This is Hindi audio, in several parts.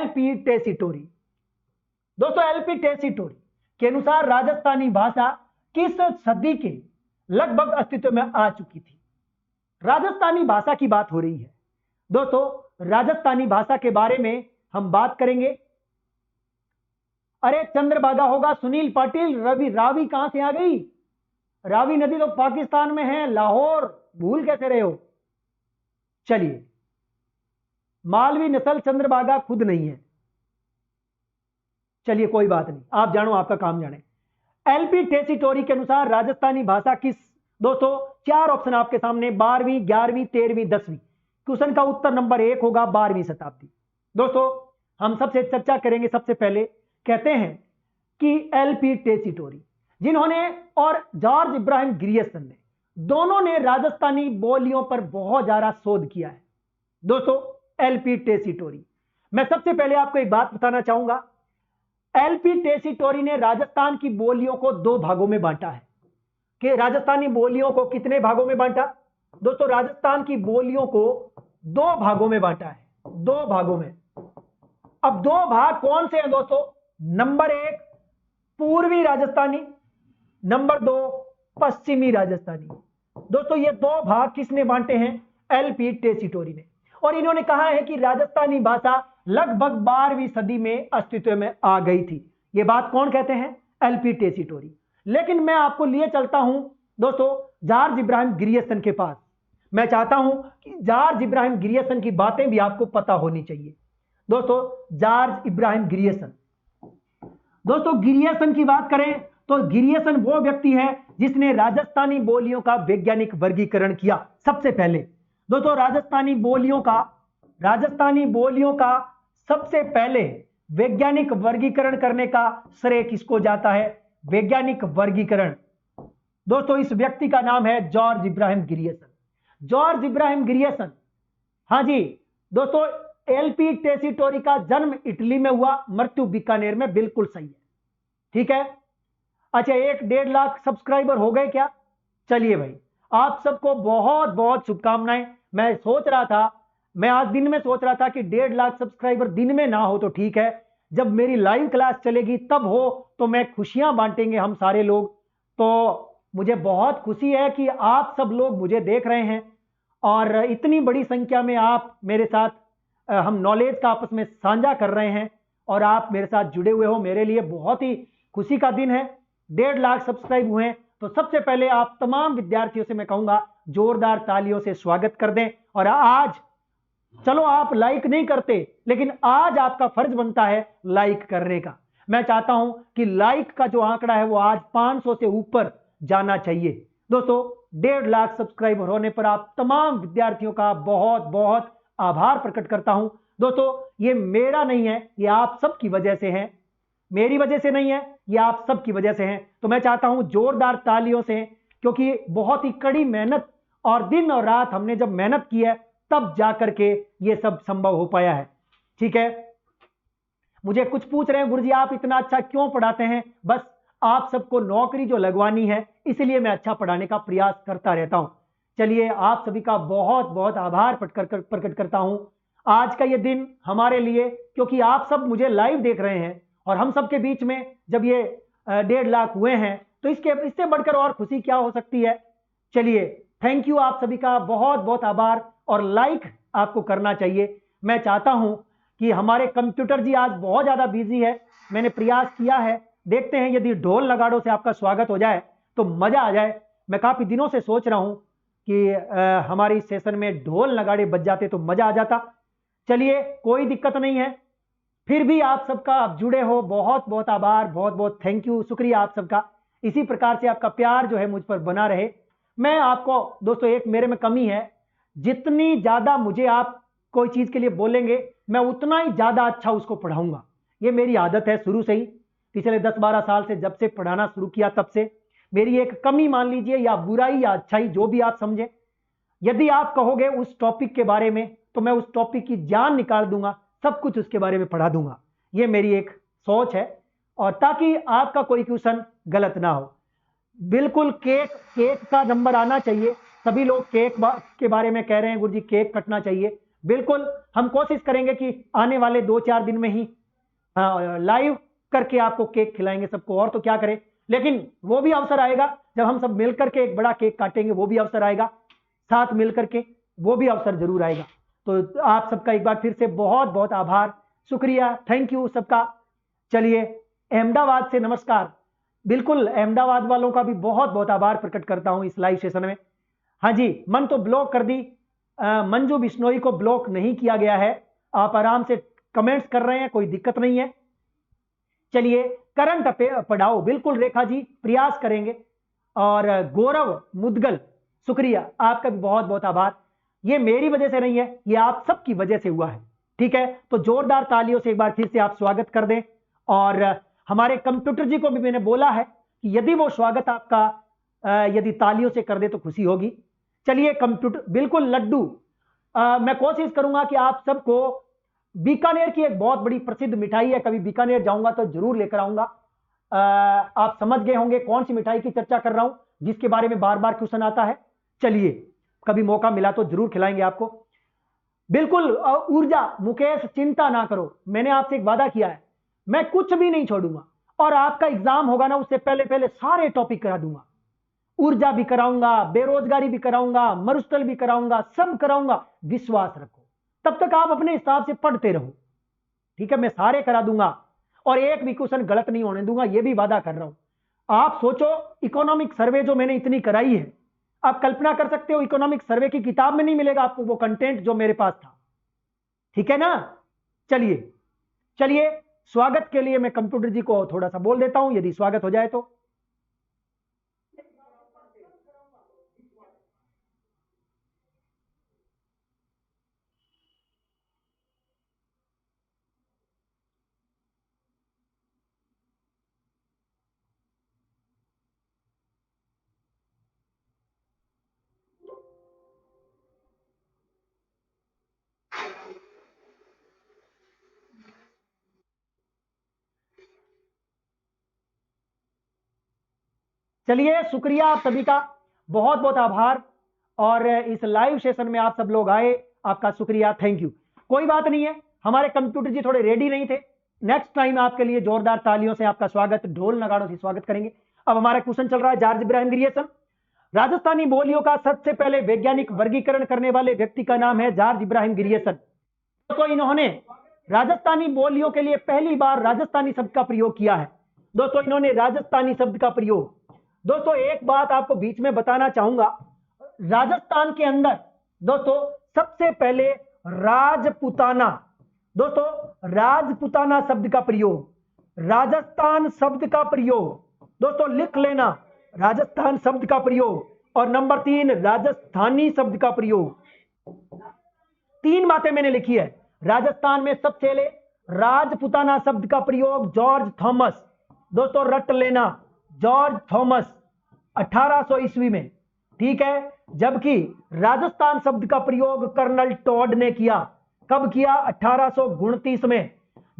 एलपी टेसीटोरी। दोस्तों एलपी टेसीटोरी के अनुसार राजस्थानी भाषा किस सदी के लगभग अस्तित्व में आ चुकी थी? राजस्थानी भाषा की बात हो रही है दोस्तों। राजस्थानी भाषा के बारे में हम बात करेंगे। अरे चंद्रभागा होगा सुनील पाटिल। रावी कहां से आ गई? रावी नदी तो पाकिस्तान में है, लाहौर भूल कैसे रहे हो? चलिए, मालवी नस्ल चंद्रभागा खुद नहीं है। चलिए कोई बात नहीं, आप जानो आपका काम जाने। एलपी टेसीटोरी के अनुसार राजस्थानी भाषा किस, दोस्तों 4 ऑप्शन आपके सामने, 12वीं 11वीं 13वीं 10वीं। क्वेश्चन का उत्तर नंबर 1 होगा 12वीं शताब्दी। दोस्तों हम सबसे चर्चा करेंगे। सबसे पहले कहते हैं कि एलपी टेसीटोरी जिन्होंने और जॉर्ज इब्राहिम ग्रियर्सन ने, दोनों ने राजस्थानी बोलियों पर बहुत ज्यादा शोध किया है। दोस्तों एलपी टेसीटोरी, मैं सबसे पहले आपको एक बात बताना चाहूंगा। एलपी टेसीटोरी ने राजस्थान की बोलियों को 2 भागों में बांटा है। कि राजस्थानी बोलियों को कितने भागों में बांटा? दोस्तों राजस्थान की बोलियों को 2 भागों में बांटा है, 2 भागों में। अब 2 भाग कौन से हैं दोस्तों? नंबर 1 पूर्वी राजस्थानी, नंबर 2 पश्चिमी राजस्थानी। दोस्तों ये 2 भाग किसने बांटे हैं? एलपी टेसीटोरी ने। और इन्होंने कहा है कि राजस्थानी भाषा लगभग 12वीं सदी में अस्तित्व में आ गई थी। ये बात कौन कहते हैं? एलपी टेसीटोरी। लेकिन मैं आपको लिए चलता हूं दोस्तों जॉर्ज इब्राहिम ग्रियर्सन के पास। मैं चाहता हूं कि जॉर्ज इब्राहिम ग्रियर्सन की बातें भी आपको पता होनी चाहिए। दोस्तों जॉर्ज इब्राहिम ग्रियर्सन, दोस्तों ग्रियर्सन की बात करें तो ग्रियर्सन वो व्यक्ति है जिसने राजस्थानी बोलियों का वैज्ञानिक वर्गीकरण किया। सबसे पहले दोस्तों राजस्थानी बोलियों का सबसे पहले वैज्ञानिक वर्गीकरण करने का श्रेय किसको जाता है? वैज्ञानिक वर्गीकरण दोस्तों इस व्यक्ति का नाम है George Ibrahim Grierson. George Ibrahim Grierson, हाँ जी दोस्तों, एलपी टेसीटोरी का जन्म इटली में हुआ, मृत्यु बीकानेर में, बिल्कुल सही है। ठीक है। अच्छा 1.5 लाख सब्सक्राइबर हो गए क्या? चलिए भाई, आप सबको बहुत बहुत शुभकामनाएं। मैं आज दिन में सोच रहा था कि 1.5 लाख सब्सक्राइबर दिन में ना हो तो ठीक है, जब मेरी लाइव क्लास चलेगी तब हो तो मैं खुशियां बांटेंगे हम सारे लोग। तो मुझे बहुत खुशी है कि आप सब लोग मुझे देख रहे हैं और इतनी बड़ी संख्या में आप मेरे साथ हम नॉलेज का आपस में साझा कर रहे हैं और आप मेरे साथ जुड़े हुए हो। मेरे लिए बहुत ही खुशी का दिन है। 1.5 लाख सब्सक्राइब हुए हैं तो सबसे पहले आप तमाम विद्यार्थियों से मैं कहूंगा जोरदार तालियों से स्वागत कर दें। और आज चलो आप लाइक नहीं करते, लेकिन आज आपका फर्ज बनता है लाइक करने का। मैं चाहता हूं कि लाइक का जो आंकड़ा है वो आज 500 से ऊपर जाना चाहिए। दोस्तों 1.5 लाख सब्सक्राइबर होने पर आप तमाम विद्यार्थियों का बहुत बहुत आभार प्रकट करता हूं। दोस्तों ये मेरा नहीं है, ये आप सबकी वजह से है, मेरी वजह से नहीं है, ये आप सबकी वजह से है। तो मैं चाहता हूं जोरदार तालियों से, क्योंकि बहुत ही कड़ी मेहनत और दिन और रात हमने जब मेहनत की है तब जाकर के ये सब संभव हो पाया है। ठीक है। मुझे कुछ पूछ रहे हैं गुरुजी आप इतना अच्छा क्यों पढ़ाते हैं? बस आप सबको नौकरी जो लगवानी है इसलिए मैं अच्छा पढ़ाने का प्रयास करता रहता हूं। चलिए आप सभी का बहुत बहुत आभार प्रकट करता हूं। आज का ये दिन हमारे लिए, क्योंकि आप सब मुझे लाइव देख रहे हैं और हम सबके बीच में जब ये 1.5 लाख हुए हैं तो इससे बढ़कर और खुशी क्या हो सकती है। चलिए थैंक यू, आप सभी का बहुत बहुत आभार। और लाइक आपको करना चाहिए। मैं चाहता हूं कि हमारे कंप्यूटर जी आज बहुत ज्यादा बिजी है, मैंने प्रयास किया है, देखते हैं यदि ढोल नगाड़ों से आपका स्वागत हो जाए तो मजा आ जाए। मैं काफी दिनों से सोच रहा हूं कि हमारी सेशन में ढोल नगाड़े बज जाते तो मजा आ जाता। चलिए कोई दिक्कत नहीं है, फिर भी आप सबका आप जुड़े हो, बहुत बहुत आभार, बहुत बहुत थैंक यू, शुक्रिया आप सबका। इसी प्रकार से आपका प्यार जो है मुझ पर बना रहे। मैं आपको दोस्तों एक मेरे में कमी है, जितनी ज्यादा मुझे आप कोई चीज के लिए बोलेंगे मैं उतना ही ज्यादा अच्छा उसको पढ़ाऊंगा। ये मेरी आदत है शुरू से ही, पिछले 10-12 साल से जब से पढ़ाना शुरू किया तब से। मेरी एक कमी मान लीजिए, या बुराई या अच्छाई जो भी आप समझे। यदि आप कहोगे उस टॉपिक के बारे में तो मैं उस टॉपिक की जान निकाल दूंगा, सब कुछ उसके बारे में पढ़ा दूंगा। ये मेरी एक सोच है, और ताकि आपका कोई क्वेश्चन गलत ना हो। बिल्कुल केक का नंबर आना चाहिए। सभी लोग केक के बारे में कह रहे हैं गुरुजी केक कटना चाहिए। बिल्कुल हम कोशिश करेंगे कि आने वाले 2-4 दिन में ही लाइव करके आपको केक खिलाएंगे सबको, और तो क्या करें। लेकिन वो भी अवसर आएगा जब हम सब मिलकर के एक बड़ा केक काटेंगे, वो भी अवसर आएगा, साथ मिलकर के वो भी अवसर जरूर आएगा। तो आप सबका एक बार फिर से बहुत बहुत आभार, शुक्रिया, थैंक यू सबका। चलिए, अहमदाबाद से नमस्कार। बिल्कुल अहमदाबाद वालों का भी बहुत बहुत आभार प्रकट करता हूं इस लाइव सेशन में। हाँ जी, मन तो ब्लॉक कर दी, मंजू बिश्नोई को ब्लॉक नहीं किया गया है, आप आराम से कमेंट्स कर रहे हैं, कोई दिक्कत नहीं है। चलिए, करंट अफेयर पढ़ाओ, बिल्कुल रेखा जी प्रयास करेंगे। और गौरव मुदगल, शुक्रिया, आपका भी बहुत बहुत आभार। ये मेरी वजह से नहीं है, ये आप सबकी वजह से हुआ है, ठीक है। तो जोरदार तालियों से एक बार फिर से आप स्वागत कर दें। और हमारे कंप्यूटर जी को भी मैंने बोला है कि यदि वो स्वागत आपका यदि तालियों से कर दे तो खुशी होगी। चलिए कंप्यूटर, बिल्कुल लड्डू, मैं कोशिश करूंगा कि आप सबको बीकानेर की एक बहुत बड़ी प्रसिद्ध मिठाई है, कभी बीकानेर जाऊंगा तो जरूर लेकर आऊंगा। आप समझ गए होंगे कौन सी मिठाई की चर्चा कर रहा हूं, जिसके बारे में बार बार क्वेश्चन आता है। चलिए, कभी मौका मिला तो जरूर खिलाएंगे आपको। बिल्कुल ऊर्जा, मुकेश चिंता ना करो, मैंने आपसे एक वादा किया है, मैं कुछ भी नहीं छोड़ूंगा, और आपका एग्जाम होगा ना उससे पहले पहले सारे टॉपिक करा दूंगा। ऊर्जा भी कराऊंगा, बेरोजगारी भी कराऊंगा, मरुस्थल भी कराऊंगा, सब कराऊंगा, विश्वास रखो। तब तक आप अपने हिसाब से पढ़ते रहो, ठीक है, मैं सारे करा दूंगा, और एक भी क्वेश्चन गलत नहीं होने दूंगा, यह भी वादा कर रहा हूं। आप सोचो, इकोनॉमिक सर्वे जो मैंने इतनी कराई है, आप कल्पना कर सकते हो इकोनॉमिक सर्वे की किताब में नहीं मिलेगा आपको वो कंटेंट जो मेरे पास था, ठीक है ना। चलिए चलिए, स्वागत के लिए मैं कंप्यूटर जी को थोड़ा सा बोल देता हूं, यदि स्वागत हो जाए तो। चलिए, शुक्रिया आप सभी का, बहुत बहुत आभार। और इस लाइव सेशन में आप सब लोग आए, आपका शुक्रिया, थैंक यू। कोई बात नहीं है, हमारे कंप्यूटर जी थोड़े रेडी नहीं थे, नेक्स्ट टाइम आपके लिए जोरदार तालियों से आपका स्वागत, ढोल नगाड़ों से स्वागत करेंगे। अब हमारा क्वेश्चन चल रहा है जॉर्ज इब्राहिम ग्रियर्सन। राजस्थानी बोलियों का सबसे पहले वैज्ञानिक वर्गीकरण करने वाले व्यक्ति का नाम है जॉर्ज इब्राहिम ग्रियर्सन। तो इन्होंने राजस्थानी बोलियों के लिए पहली बार राजस्थानी शब्द का प्रयोग किया है। दोस्तों, इन्होंने राजस्थानी शब्द का प्रयोग, दोस्तों एक बात आपको बीच में बताना चाहूंगा, राजस्थान के अंदर दोस्तों सबसे पहले राजपुताना, दोस्तों राजपुताना शब्द का प्रयोग, राजस्थान शब्द का प्रयोग, दोस्तों लिख लेना, राजस्थान शब्द का प्रयोग, और नंबर 3 राजस्थानी शब्द का प्रयोग। 3 बातें मैंने लिखी है। राजस्थान में सबसे पहले राजपुताना शब्द का प्रयोग जॉर्ज थॉमस, दोस्तों रट लेना, जॉर्ज थॉमस 1800 ईस्वी में, ठीक है। जबकि राजस्थान शब्द का प्रयोग कर्नल टॉड ने किया, कब किया? 1829 में।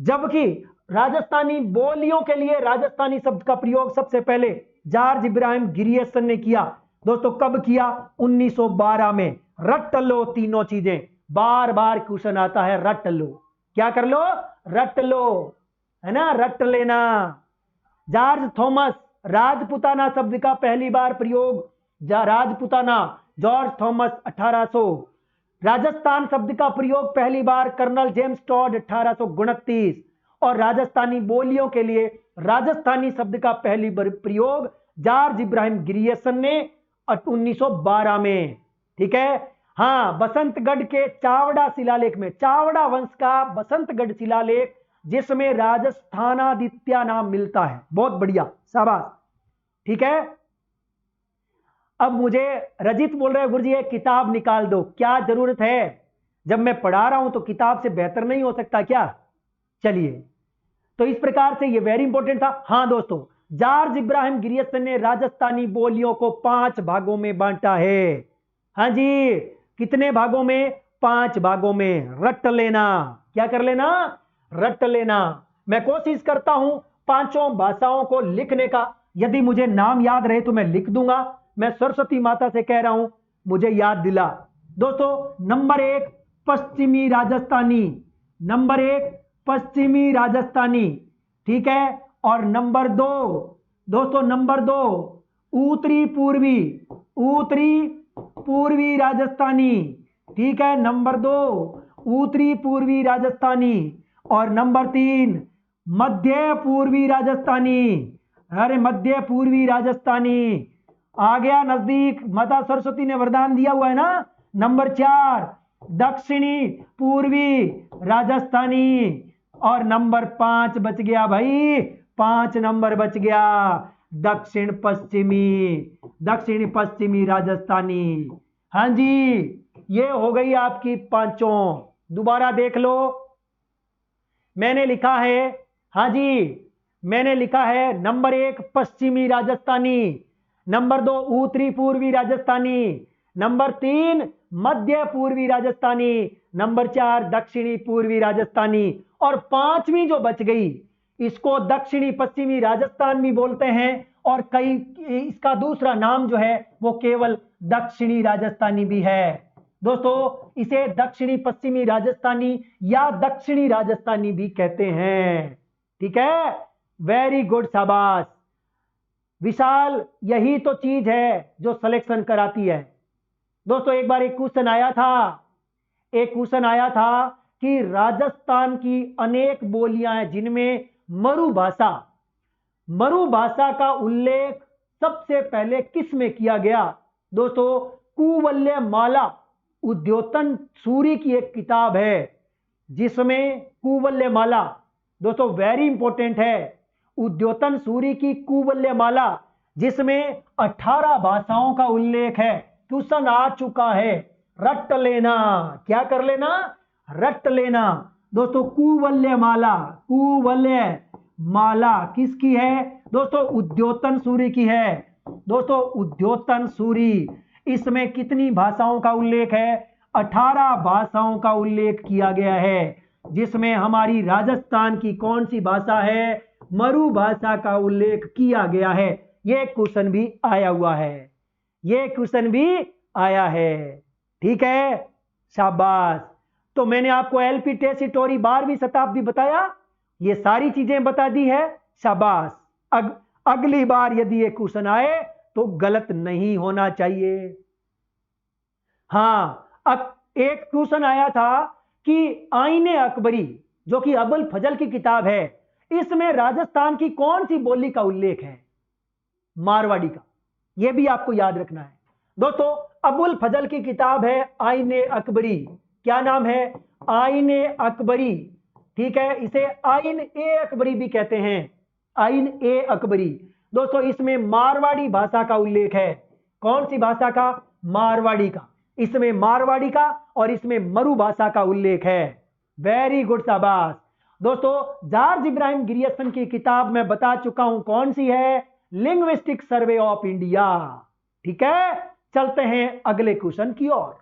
जबकि राजस्थानी बोलियों के लिए राजस्थानी शब्द का प्रयोग सबसे पहले जॉर्ज इब्राहिम ग्रियर्सन ने किया, दोस्तों कब किया? 1912 में। रट लो तीनों चीजें, बार बार क्वेश्चन आता है, रट लो, क्या कर लो? रट लो, है ना, रट लेना। जॉर्ज थॉमस, राजपुताना शब्द का पहली बार प्रयोग राजपुताना, जॉर्ज थॉमस 1800। राजस्थान शब्द का प्रयोग पहली बार कर्नल जेम्स टॉड 1829। और राजस्थानी बोलियों के लिए राजस्थानी शब्द का पहली बार प्रयोग जॉर्ज इब्राहिम ग्रियर्सन ने 1912 में, ठीक है। हाँ, बसंतगढ़ के चावड़ा शिलालेख में, चावड़ा वंश का बसंतगढ़ शिलालेख जिसमें राजस्थानादित्य नाम मिलता है, बहुत बढ़िया, शाबाश, ठीक है। अब मुझे रजित बोल रहे हैं गुरुजी एक किताब निकाल दो, क्या जरूरत है, जब मैं पढ़ा रहा हूं तो किताब से बेहतर नहीं हो सकता क्या? चलिए, तो इस प्रकार से ये वेरी इंपॉर्टेंट था। हाँ दोस्तों, जॉर्ज इब्राहिम ग्रियर्सन ने राजस्थानी बोलियों को 5 भागों में बांटा है। हाँ जी, कितने भागों में? 5 भागों में। रट लेना, क्या कर लेना? रट लेना। मैं कोशिश करता हूं पांचों भाषाओं को लिखने का, यदि मुझे नाम याद रहे तो मैं लिख दूंगा। मैं सरस्वती माता से कह रहा हूं मुझे याद दिला। दोस्तों नंबर 1 पश्चिमी राजस्थानी, नंबर 1 पश्चिमी राजस्थानी, ठीक है। और नंबर 2 दोस्तों, नंबर 2 उत्तरी पूर्वी, उत्तरी पूर्वी राजस्थानी, ठीक है। नंबर 2 उत्तरी पूर्वी राजस्थानी। और नंबर 3 मध्य पूर्वी राजस्थानी। अरे मध्य पूर्वी राजस्थानी आ गया नजदीक, माता सरस्वती ने वरदान दिया हुआ है ना। नंबर 4 दक्षिणी पूर्वी राजस्थानी। और नंबर 5 बच गया भाई, 5 नंबर बच गया, दक्षिण पश्चिमी, दक्षिण पश्चिमी राजस्थानी। हाँ जी, ये हो गई आपकी पांचों। दोबारा देख लो, मैंने लिखा है, हाँ जी, मैंने लिखा है नंबर 1 पश्चिमी राजस्थानी, नंबर 2 उत्तरी पूर्वी राजस्थानी, नंबर 3 मध्य पूर्वी राजस्थानी, नंबर 4 दक्षिणी पूर्वी राजस्थानी। और पांचवी जो बच गई, इसको दक्षिणी पश्चिमी राजस्थान भी बोलते हैं, और कई इसका दूसरा नाम जो है वो केवल दक्षिणी राजस्थानी भी है। दोस्तों, इसे दक्षिणी पश्चिमी राजस्थानी या दक्षिणी राजस्थानी भी कहते हैं, ठीक है। वेरी गुड, शाबाश विशाल, यही तो चीज है जो सिलेक्शन कराती है। दोस्तों, एक बार एक क्वेश्चन आया था, एक क्वेश्चन आया था कि राजस्थान की अनेक बोलियां हैं जिनमें मरुभाषा, मरुभाषा का उल्लेख सबसे पहले किस में किया गया। दोस्तों, कुवल्य माला उद्योतन सूरी की एक किताब है जिसमें कुवल्य माला, दोस्तों वेरी इंपॉर्टेंट है, उद्योतन सूरी की कुवल्य माला, जिसमें 18 भाषाओं का उल्लेख है। क्वेश्चन आ चुका है, रट लेना, क्या कर लेना, रट लेना। दोस्तों, कुवल्य माला, कुवल्य माला किसकी है दोस्तों, उद्योतन सूरी की है। दोस्तों, उद्योतन सूरी, इसमें कितनी भाषाओं का उल्लेख है, 18 भाषाओं का उल्लेख किया गया है, जिसमें हमारी राजस्थान की कौन सी भाषा है, मरु भाषा का उल्लेख किया गया है। यह क्वेश्चन भी आया हुआ है, यह क्वेश्चन भी आया है, ठीक है, शाबाश। तो मैंने आपको एलपी टेसिटोरी 12वीं शताब्दी बताया, ये सारी चीजें बता दी है, शाबाश। अगली बार यदि ये क्वेश्चन आए तो गलत नहीं होना चाहिए। हाँ, अब एक क्वेश्चन आया था कि आईने अकबरी, जो कि अबुल फजल की किताब है, इसमें राजस्थान की कौन सी बोली का उल्लेख है, मारवाड़ी का। यह भी आपको याद रखना है। दोस्तों, अबुल फजल की किताब है आईने अकबरी, क्या नाम है, आईने अकबरी, ठीक है। इसे आइन ए अकबरी भी कहते हैं, आइन ए अकबरी। दोस्तों, इसमें मारवाड़ी भाषा का उल्लेख है, कौन सी भाषा का, मारवाड़ी का। इसमें मारवाड़ी का और इसमें मरु भाषा का उल्लेख है। वेरी गुड, शाबाश। दोस्तों, जॉर्ज इब्राहिम ग्रियर्सन की किताब में बता चुका हूं कौन सी है, लिंग्विस्टिक सर्वे ऑफ इंडिया, ठीक है। चलते हैं अगले क्वेश्चन की ओर।